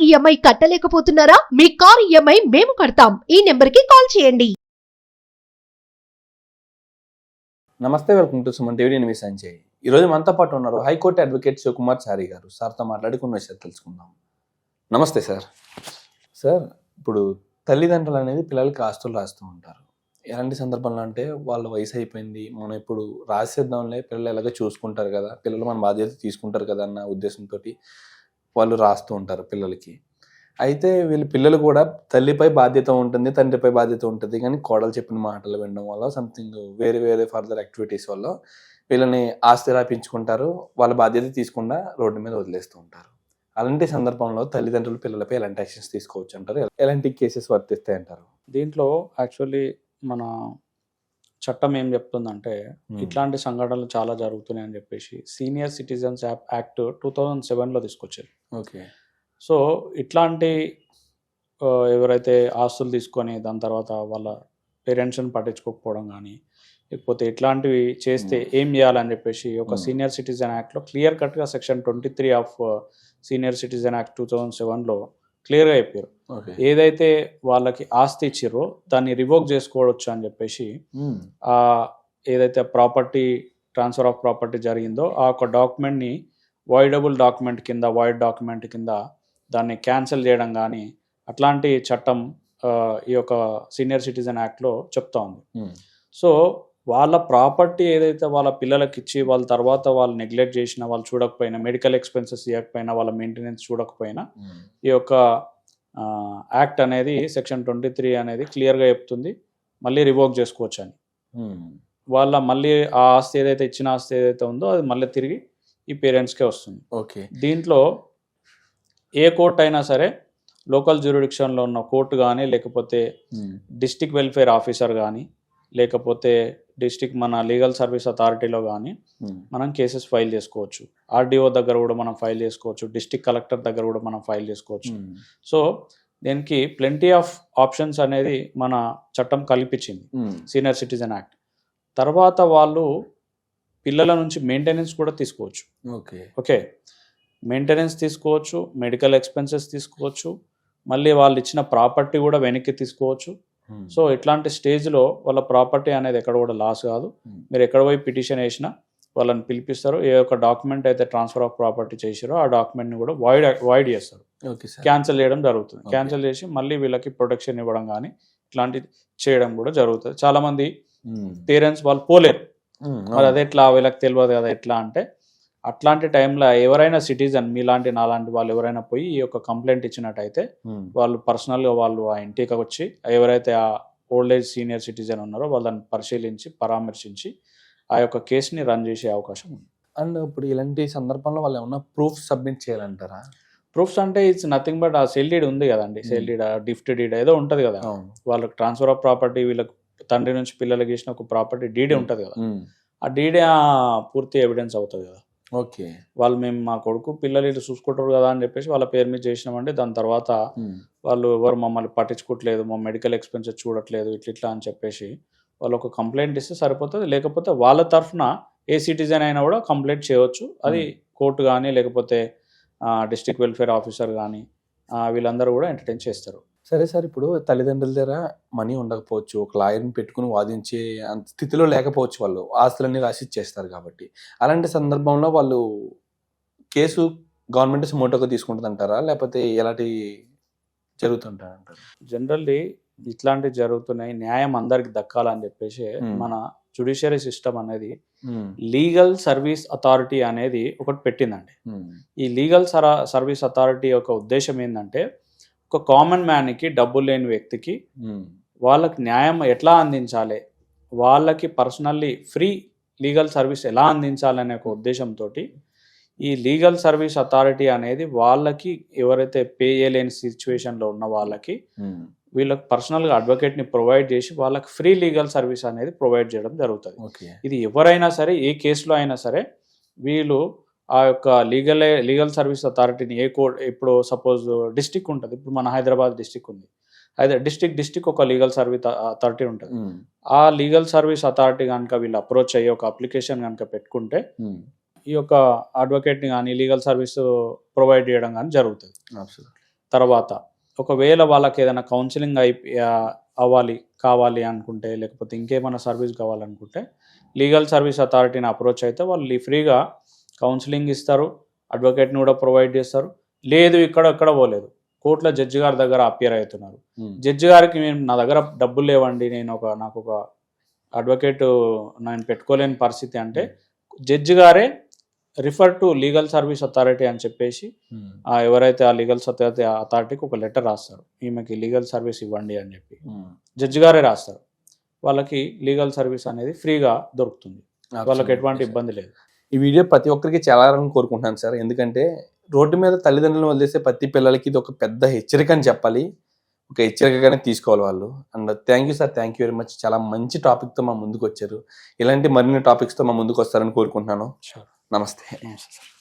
EMI కట్టలేకపోతున్నారా? మీ car EMI మేము కడతాం. ఈ నెంబర్కి కాల్ చేయండి. నమస్తే, వెల్కమ్ టు సుమన్ టీవీ. నేను మీ సంజయ్. ఈరోజు మనతో పాటు ఉన్నారు హైకోర్టు అడ్వకేట్ శివకుమార్ చారి గారు. సార్తో మాట్లాడుకున్న విషయాలు తెలుసుకుందాం. నమస్తే సార్. సార్, ఇప్పుడు తల్లిదండ్రులు అనేది పిల్లలకి ఆస్తులు రాస్తూ ఉంటారు. ఎలాంటి సందర్భంలో అంటే వాళ్ళ వయసు అయిపోయింది, మనం ఇప్పుడు రాసేద్దాంలే, పిల్లలు ఎలాగో చూసుకుంటారు కదా, పిల్లలు మన బాధ్యత తీసుకుంటారు కదా అన్న ఉద్దేశంతో వాళ్ళు రాస్తూ ఉంటారు పిల్లలకి. అయితే వీళ్ళ పిల్లలు కూడా తల్లిపై బాధ్యత ఉంటుంది, తండ్రిపై బాధ్యత ఉంటుంది, కానీ కోడలు చెప్పిన మాటలు వినడం వల్ల సంథింగ్ వేరే వేరే ఫర్దర్ యాక్టివిటీస్ వల్ల వీళ్ళని ఆస్తి రాపించుకుంటారు, వాళ్ళ బాధ్యత తీసుకుండా రోడ్డు మీద వదిలేస్తూ ఉంటారు. అలాంటి సందర్భంలో తల్లిదండ్రులు పిల్లలపై ఎలాంటి యాక్షన్స్ తీసుకోవచ్చు అంటారు? ఎలాంటి కేసెస్ వర్తిస్తాయి అంటారు? దీంట్లో యాక్చువల్లీ మన చట్టం ఏం చెప్తుందంటే ఇట్లాంటి సంఘటనలు చాలా జరుగుతున్నాయి అని చెప్పేసి సీనియర్ సిటిజన్స్ యాక్ట్ 2007లో తీసుకొచ్చారు. ఓకే. సో ఇట్లాంటి ఎవరైతే ఆస్తులు తీసుకొని దాని తర్వాత వాళ్ళ పేరెంట్స్ని పట్టించుకోకపోవడం కానీ లేకపోతే ఇట్లాంటివి చేస్తే ఏం చేయాలని చెప్పేసి ఒక సీనియర్ సిటిజన్ యాక్ట్లో క్లియర్ కట్గా section 23 of senior citizen act 2007లో క్లియర్గా చెప్పారు. ఏదైతే వాళ్ళకి ఆస్తి ఇచ్చిరో దాన్ని రివోక్ చేసుకోవచ్చు అని చెప్పేసి ఏదైతే ప్రాపర్టీ ట్రాన్స్ఫర్ ఆఫ్ ప్రాపర్టీ జరిగిందో ఆ ఒక డాక్యుమెంట్ని వాయిడబుల్ డాక్యుమెంట్ కింద, వాయిడ్ డాక్యుమెంట్ కింద దాన్ని క్యాన్సిల్ చేయడం కానీ అట్లాంటి చట్టం ఈ యొక్క సీనియర్ సిటిజన్ యాక్ట్లో చెప్తా ఉంది. సో వాళ్ళ ప్రాపర్టీ ఏదైతే వాళ్ళ పిల్లలకి ఇచ్చి వాళ్ళ తర్వాత వాళ్ళు నెగ్లెక్ట్ చేసినా, వాళ్ళు చూడకపోయినా, మెడికల్ ఎక్స్పెన్సెస్ ఇవ్వకపోయినా, వాళ్ళ మెయింటెనెన్స్ చూడకపోయినా ఈ యొక్క యాక్ట్ అనేది సెక్షన్ 23 అనేది క్లియర్గా చెప్తుంది మళ్ళీ రివోక్ చేసుకోవచ్చు అని. వాళ్ళ మళ్ళీ ఆ ఆస్తి ఏదైతే ఇచ్చిన ఆస్తి ఏదైతే ఉందో అది మళ్ళీ తిరిగి ఈ పేరెంట్స్కే వస్తుంది. ఓకే. దీంట్లో ఏ కోర్టు అయినా సరే, లోకల్ జ్యూరిడిక్షన్లో ఉన్న కోర్టు కానీ, లేకపోతే డిస్ట్రిక్ట్ వెల్ఫేర్ ఆఫీసర్ కానీ, లేకపోతే డిస్ట్రిక్ట్ మన లీగల్ సర్వీస్ అథారిటీలో కానీ మనం కేసెస్ ఫైల్ చేసుకోవచ్చు. ఆర్డీఓ దగ్గర కూడా మనం ఫైల్ చేసుకోవచ్చు, డిస్ట్రిక్ట్ కలెక్టర్ దగ్గర కూడా మనం ఫైల్ చేసుకోవచ్చు. సో దీనికి ప్లెంటీ ఆఫ్ ఆప్షన్స్ అనేది మన చట్టం కల్పించింది సీనియర్ సిటిజన్ యాక్ట్. తర్వాత వాళ్ళు పిల్లల నుంచి మెయింటెనెన్స్ కూడా తీసుకోవచ్చు. ఓకే, మెయింటెనెన్స్ తీసుకోవచ్చు, మెడికల్ ఎక్స్పెన్సెస్ తీసుకోవచ్చు, మళ్ళీ వాళ్ళు ఇచ్చిన ప్రాపర్టీ కూడా వెనక్కి తీసుకోవచ్చు. సో ఇట్లాంటి స్టేజ్లో వాళ్ళ ప్రాపర్టీ అనేది ఎక్కడ కూడా లాస్ కాదు. మీరు ఎక్కడ పోయి పిటిషన్ వేసినా వాళ్ళని పిలిపిస్తారు. ఏ ఒక్క డాక్యుమెంట్ అయితే ట్రాన్స్ఫర్ ఆఫ్ ప్రాపర్టీ చేసారో ఆ డాక్యుమెంట్ని కూడా వాయిడ్ చేస్తారు, క్యాన్సిల్ చేయడం జరుగుతుంది. క్యాన్సిల్ చేసి మళ్ళీ వీళ్ళకి ప్రొటెక్షన్ ఇవ్వడం కానీ ఇట్లాంటివి చేయడం కూడా జరుగుతుంది. చాలామంది పేరెంట్స్ వాళ్ళు పోలేరు, మరి అదే ఎట్లా వీళ్ళకి తెలియదు కదా ఎట్లా అంటే, అట్లాంటి టైంలో ఎవరైనా సిటిజన్ మీలాంటి నాలాంటి వాళ్ళు ఎవరైనా పోయి ఈ యొక్క కంప్లైంట్ ఇచ్చినట్టయితే వాళ్ళు పర్సనల్గా వాళ్ళు ఆ ఇంటికి వచ్చి ఎవరైతే ఆ ఓల్డ్ ఏజ్ సీనియర్ సిటిజన్ ఉన్నారో వాళ్ళని పరిశీలించి పరామర్శించి ఆ యొక్క కేసుని రన్ చేసే అవకాశం ఉంది. అండ్ ఇప్పుడు ఇలాంటి సందర్భంలో వాళ్ళు ఏమన్నా ప్రూఫ్ సబ్మిట్ చేయాలంటారా? ప్రూఫ్స్ అంటే ఇట్స్ నథింగ్ బట్ ఆ సెల్ డీడ్ ఉంది కదండి, సెల్ డీడ్, గిఫ్ట్ డీడ్ ఏదో ఉంటుంది కదా, వాళ్ళకి ట్రాన్స్ఫర్ ఆఫ్ ప్రాపర్టీ, వీళ్ళకి తండ్రి నుంచి పిల్లలకి ఇచ్చిన ఒక ప్రాపర్టీ డీడే ఉంటుంది కదా, ఆ డీడే పూర్తి ఎవిడెన్స్ అవుతుంది కదా. ఓకే. వాళ్ళు మేము మా కొడుకు పిల్లలు ఇట్లా చూసుకుంటారు కదా అని చెప్పేసి వాళ్ళ పేరు మీద చేసినామంటే దాని తర్వాత వాళ్ళు ఎవరు మమ్మల్ని పట్టించుకోవట్లేదు, మా మెడికల్ ఎక్స్పెన్సెస్ చూడట్లేదు, ఇట్లా అని చెప్పేసి వాళ్ళు ఒక కంప్లైంట్ ఇస్తే సరిపోతుంది. లేకపోతే వాళ్ళ తరఫున ఏ సిటిజన్ అయినా కూడా కంప్లైంట్ చేయవచ్చు. అది కోర్టు కానీ లేకపోతే డిస్ట్రిక్ట్ వెల్ఫేర్ ఆఫీసర్ కానీ వీళ్ళందరూ కూడా ఎంటర్టైన్ చేస్తారు. సరే సార్, ఇప్పుడు తల్లిదండ్రుల దగ్గర మనీ ఉండకపోవచ్చు, ఒక లాయర్ని పెట్టుకుని వాదించే అంత స్థితిలో లేకపోవచ్చు, వాళ్ళు ఆస్తులన్నీ రాసి ఇచ్చేస్తారు కాబట్టి, అలాంటి సందర్భంలో వాళ్ళు కేసు గవర్నమెంట్ సుమోటోగా తీసుకుంటుంది అంటారా, లేకపోతే ఎలాంటి జరుగుతుంటారు అంటారు? జనరల్లీ ఇట్లాంటివి జరుగుతున్నాయి, న్యాయం అందరికి దక్కాలని చెప్పేసి మన జ్యుడిషియరీ సిస్టమ్ అనేది లీగల్ సర్వీస్ అథారిటీ అనేది ఒకటి పెట్టిందండి. ఈ లీగల్ సర్వీస్ అథారిటీ యొక్క ఉద్దేశం ఏంటంటే, ఒక కామన్ మ్యాన్కి, డబ్బులు లేని వ్యక్తికి వాళ్ళకి న్యాయం ఎట్లా అందించాలి, వాళ్ళకి పర్సనల్లీ ఫ్రీ లీగల్ సర్వీస్ ఎలా అందించాలనే ఒక ఉద్దేశంతో ఈ లీగల్ సర్వీస్ అథారిటీ అనేది వాళ్ళకి ఎవరైతే పే చేయలేని సిచ్యువేషన్లో ఉన్న వాళ్ళకి వీళ్ళకి పర్సనల్గా అడ్వకేట్ని ప్రొవైడ్ చేసి వాళ్ళకి ఫ్రీ లీగల్ సర్వీస్ అనేది ప్రొవైడ్ చేయడం జరుగుతుంది. ఇది ఎవరైనా సరే, ఏ కేసులో అయినా సరే వీళ్ళు ఆ యొక్క లీగల్ సర్వీస్ అథారిటీని ఏ కోర్ట్, ఇప్పుడు సపోజ్ డిస్టిక్ ఉంటుంది, ఇప్పుడు మన హైదరాబాద్ డిస్టిక్ ఉంది, అయితే డిస్టిక్ ఒక లీగల్ సర్వీస్ అథారిటీ ఉంటుంది. ఆ లీగల్ సర్వీస్ అథారిటీ కనుక వీళ్ళు అప్రోచ్ అయ్యి ఒక అప్లికేషన్ కనుక పెట్టుకుంటే ఈ యొక్క అడ్వకేట్ని కానీ లీగల్ సర్వీస్ ప్రొవైడ్ చేయడం కానీ జరుగుతుంది. తర్వాత ఒకవేళ వాళ్ళకి ఏదైనా కౌన్సిలింగ్ కావాలి అనుకుంటే, లేకపోతే ఇంకేమైనా సర్వీస్ కావాలనుకుంటే లీగల్ సర్వీస్ అథారిటీని అప్రోచ్ అయితే వాళ్ళు ఫ్రీగా కౌన్సిలింగ్ ఇస్తారు, అడ్వకేట్ని కూడా ప్రొవైడ్ చేస్తారు. లేదు ఇక్కడ పోలేదు, కోర్టులో జడ్జి గారి దగ్గర అపియర్ అవుతున్నారు, జడ్జి గారికి నా దగ్గర డబ్బులు లేవండి, నాకు ఒక అడ్వకేట్ నేను పెట్టుకోలేని పరిస్థితి అంటే జడ్జి గారే refer to legal service authority అని చెప్పేసి ఎవరైతే ఆ లీగల్ అథారిటీకి ఒక లెటర్ రాస్తారు, ఈమెకి లీగల్ సర్వీస్ ఇవ్వండి అని చెప్పి జడ్జి గారే రాస్తారు. వాళ్ళకి లీగల్ సర్వీస్ అనేది ఫ్రీగా దొరుకుతుంది, వాళ్ళకి ఎటువంటి ఇబ్బంది లేదు. ఈ వీడియో ప్రతి ఒక్కరికి చాలా కోరుకుంటున్నాను సార్, ఎందుకంటే రోడ్డు మీద తల్లిదండ్రులను వదిలేసే ప్రతి పిల్లలకి ఇది ఒక పెద్ద హెచ్చరిక అని చెప్పాలి, ఒక హెచ్చరికగానే తీసుకోవాలి వాళ్ళు. And thank you sir, thank you very much. చాలా మంచి టాపిక్తో మా ముందుకు వచ్చారు. ఇలాంటి మరిన్ని టాపిక్స్తో మా ముందుకు వస్తారని కోరుకుంటున్నాను. నమస్తే. నమస్తే సార్.